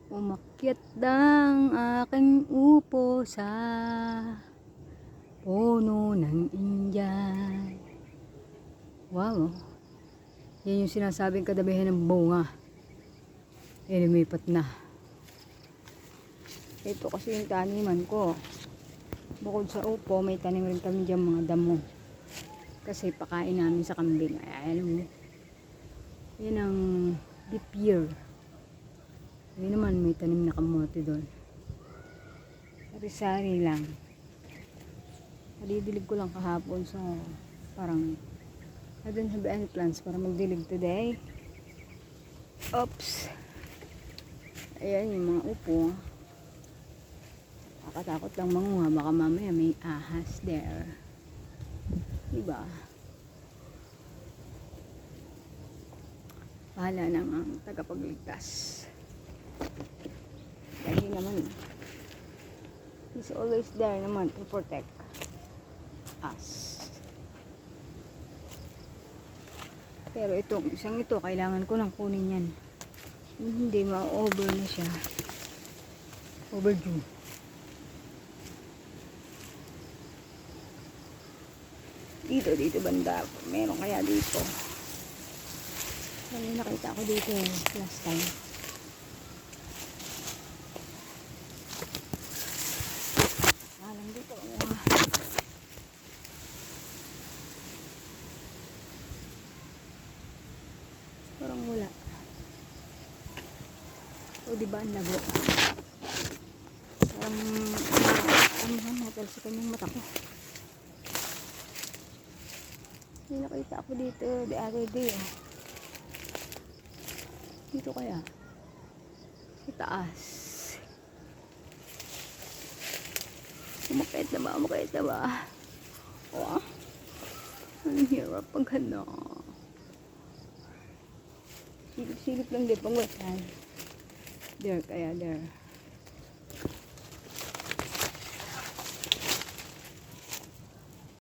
Umakyat ng aking upo sa puno ng Indyay. Wow, yan yung sinasabing kadabihan ng bunga. Lumipat na. Ito kasi yung taniman ko. Bukod sa upo, may tanim rin kami dyan mga damo. Kasi pakain namin sa kambing. Ayan, yan ang deep year. Hindi naman may tanim na kamote doon. Sari-sari lang. Nadidilig ko lang kahapon sa parang I don't have any plans para magdilig today. Oops. Ayan yung mga upo. Nakatakot lang manguha. Baka mamaya may ahas there. Diba? Bahala nang ang tagapagligtas. Dahil naman he's always there naman to protect us. Pero itong isang ito kailangan ko nang kunin yan. Hindi ma-over na siya. Overdue. Dito banda. Meron kaya dito. May nakita ko dito last time. Dito parang wala. O diba ang lago? Parang natalsikan yung mata ko. May nakita ako dito the other day. Dito kaya sa taas. Umakit na ba? Oh, ang hirap pag ano. Silip-silip lang din pang wetan. There, kaya there.